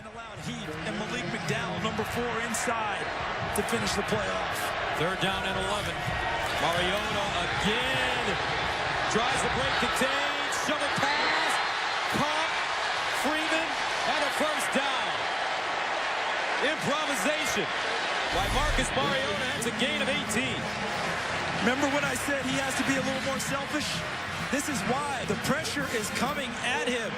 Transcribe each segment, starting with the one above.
and allowed Heath and Malik McDowell, number 4, inside to finish the playoff. 3rd down and 11. Mariota again. Tries to break the chains. Shovel pass. Caught. Freeman. And a first down. Improvisation by Marcus Mariota. That's a gain of 18. Remember when I said he has to be a little more selfish? This is why. The pressure is coming at him.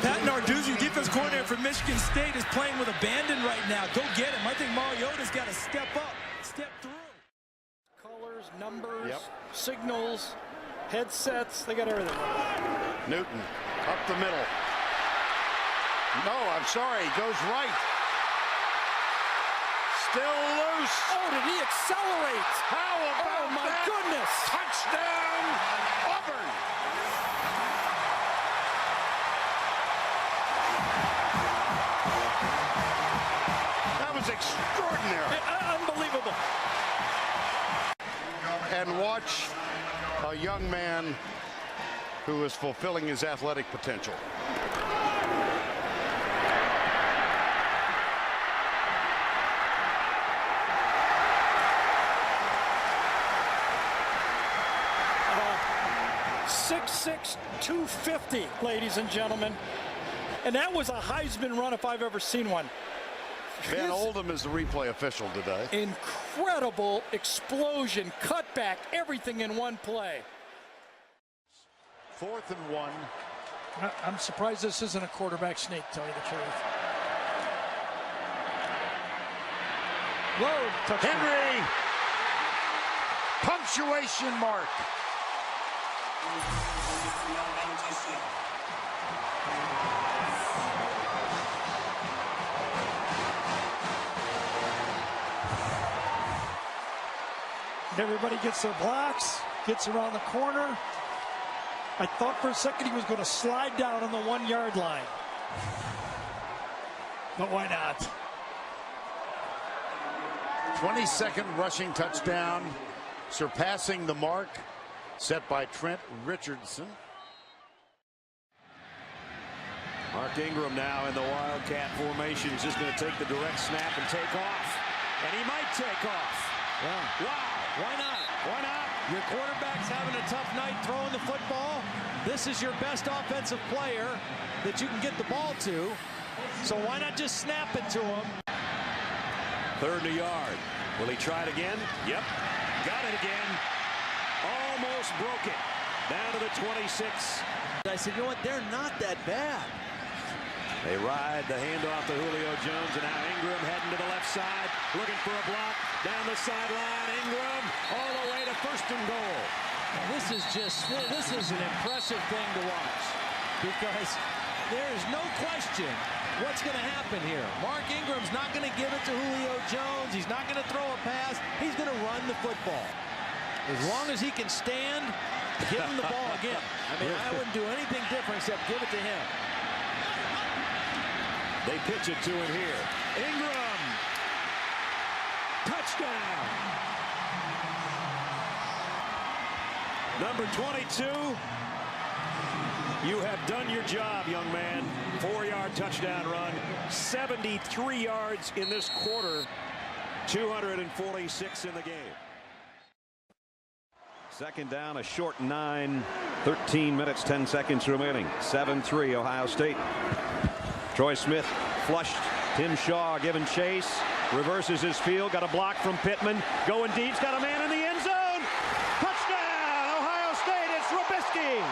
Pat Narduzzi, defense coordinator for Michigan State, is playing with abandon right now. Go get him. I think Mariota's got to step up, step through. Colors, numbers, signals, headsets, they got everything. Newton, up the middle. No, I'm sorry, goes right. Still loose. Oh, did he accelerate? How about my that? goodness. Touchdown, Auburn. That was extraordinary. Unbelievable. And watch a young man who is fulfilling his athletic potential. .6'6", 250, ladies and gentlemen. And that was a Heisman run if I've ever seen one. Van Oldham is the replay official today. Incredible explosion, cutback, everything in one play. 4th and 1. I'm surprised this isn't a quarterback sneak, to tell you the truth. Whoa, touchdown. Henry! Punctuation mark. Everybody gets their blocks, gets around the corner. I thought for a second he was going to slide down on the 1-yard line. But why not? 22nd rushing touchdown, surpassing the mark set by Trent Richardson. Mark Ingram now in the Wildcat formation. He's just going to take the direct snap and take off. And he might take off. Yeah. Wow. Why not? Why not? Your quarterback's having a tough night throwing the football. This is your best offensive player that you can get the ball to. So why not just snap it to him? 3rd and a yard. Will he try it again? Yep. Got it again. Almost broke it. Down to the 26. I said, you know what? They're not that bad. They ride the handoff to Julio Jones, and now Ingram heading to the left side, looking for a block. Down the sideline, Ingram all the way to 1st and goal. This is an impressive thing to watch, because there is no question what's going to happen here. Mark Ingram's not going to give it to Julio Jones. He's not going to throw a pass. He's going to run the football. As long as he can stand, give him the ball again. I mean, I wouldn't do anything different except give it to him. They pitch it to him here. Ingram. Touchdown. Number 22. You have done your job, young man. 4-yard touchdown run. 73 yards in this quarter. 246 in the game. 2nd down, a short 9. 13 minutes, 10 seconds remaining. 7-3 Ohio State. Troy Smith flushed. Tim Shaw giving chase. Reverses his field. Got a block from Pittman. Going deep. Got a man in the end zone. Touchdown! Ohio State. It's Robisky.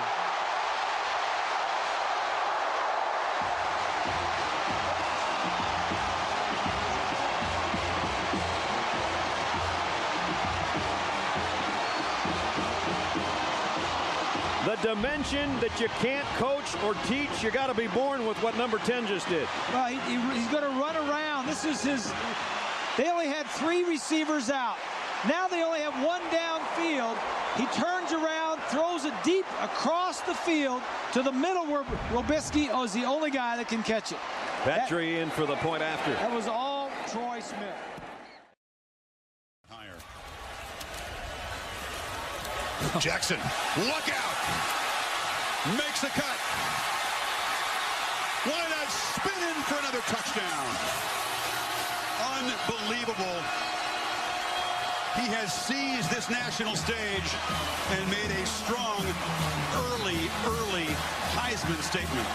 The dimension that you can't coach or teach, you got to be born with what number 10 just did. Well, he's going to run around. This is his. They only had 3 receivers out. Now they only have 1 downfield. He turns around, throws it deep across the field to the middle where Robisky is the only guy that can catch it. Petrie in for the point after. That was all Troy Smith. Jackson, look out! Makes the cut. Why not spin in for touchdown. Unbelievable. He has seized this national stage and made a strong, early Heisman statement.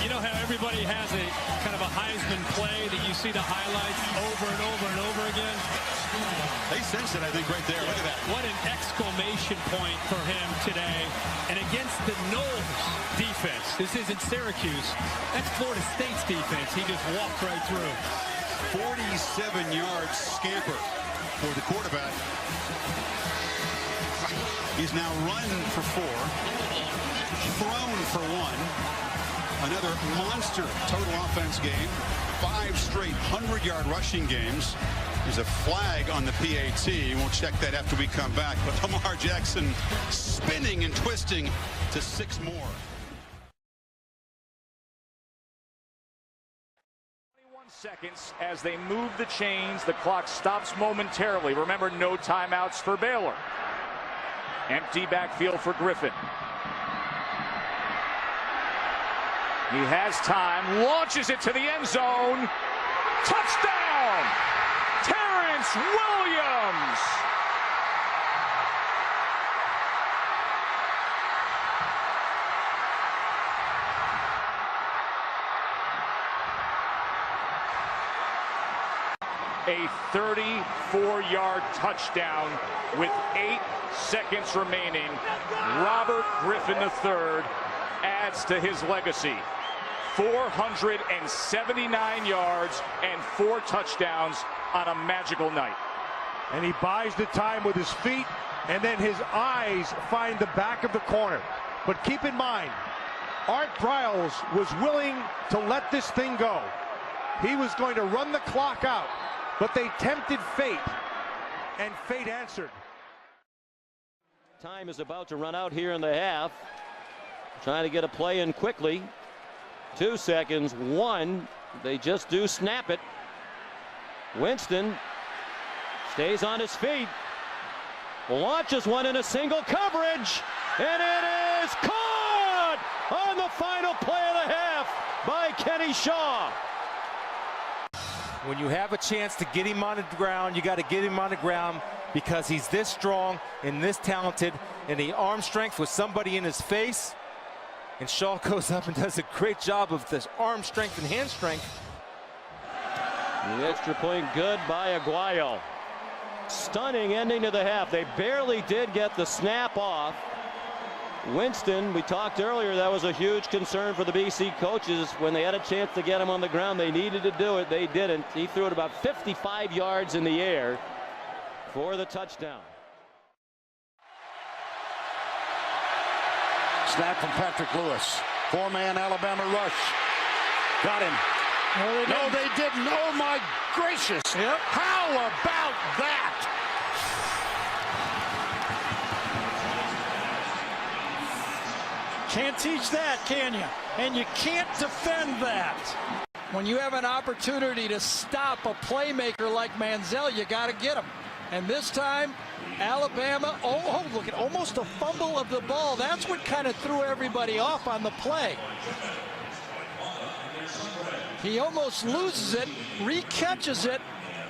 You know how everybody has a kind of a Heisman play that you see the highlights over and over and over again? They sense it, I think, right there. Look at that. What an exclamation point for him today. And against the Knowles defense, this isn't Syracuse, that's Florida State's defense. He just walked right through. 47-yard scamper for the quarterback. He's now run for 4, thrown for 1. Another monster total offense game. 5 straight 100-yard rushing games. There's a flag on the PAT. We'll check that after we come back. But Lamar Jackson spinning and twisting to 6 more. 21 seconds as they move the chains. The clock stops momentarily. Remember, no timeouts for Baylor. Empty backfield for Griffin. He has time, launches it to the end zone. Touchdown! Terrence Williams! A 34-yard touchdown with 8 seconds remaining. Robert Griffin III adds to his legacy. 479 yards and 4 touchdowns on a magical night. And he buys the time with his feet, and then his eyes find the back of the corner. But keep in mind, Art Briles was willing to let this thing go. He was going to run the clock out, but they tempted fate, and fate answered. Time is about to run out here in the half. Trying to get a play in quickly. 2 seconds, 1. They just do snap it. Winston stays on his feet. Launches one in a single coverage. And it is caught on the final play of the half by Kenny Shaw. When you have a chance to get him on the ground, you got to get him on the ground because he's this strong and this talented, and the arm strength with somebody in his face. And Shaw goes up and does a great job of this arm strength and hand strength. The extra point good by Aguayo. Stunning ending to the half. They barely did get the snap off. Winston, we talked earlier, that was a huge concern for the BC coaches. When they had a chance to get him on the ground, they needed to do it. They didn't. He threw it about 55 yards in the air for the touchdown. Snap from Patrick Lewis. 4-man Alabama rush. Got him. No, they didn't. Oh, my gracious. Yep. How about that? Can't teach that, can you? And you can't defend that. When you have an opportunity to stop a playmaker like Manziel, you got to get him. And this time, Alabama, look at almost a fumble of the ball. That's what kind of threw everybody off on the play. He almost loses it, recatches it,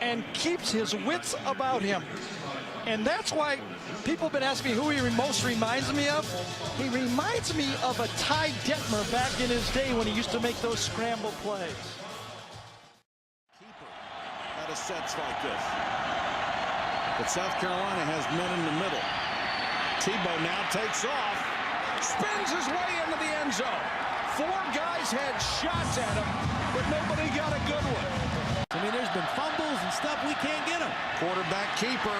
and keeps his wits about him. And that's why people have been asking me who he most reminds me of. He reminds me of a Ty Detmer back in his day when he used to make those scramble plays. Keeper out of sets like this. But South Carolina has men in the middle. Tebow now takes off, spins his way into the end zone. 4 guys had shots at him, but nobody got a good one. I mean, there's been fumbles and stuff. We can't get them. Quarterback keeper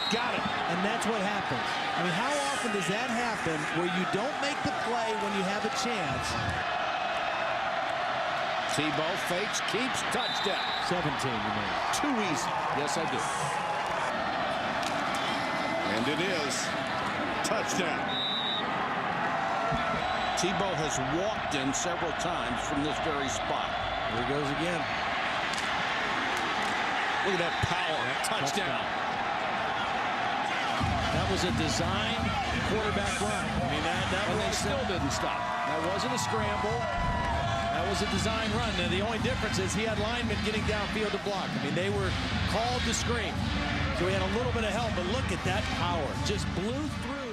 got it. And that's what happens. I mean, how often does that happen where you don't make the play when you have a chance? Tebow fakes, keeps, touchdown. 17, you mean. Too easy. Yes, I do. And it is. Touchdown. Tebow has walked in several times from this very spot. Here he goes again. Look at that power. Touchdown. That was a design quarterback run. I mean, that and they still didn't stop. That wasn't a scramble. That That was a design run. And the only difference is he had linemen getting downfield to block. I mean, they were called to screen. So he had a little bit of help, but look at that power. Just blew through.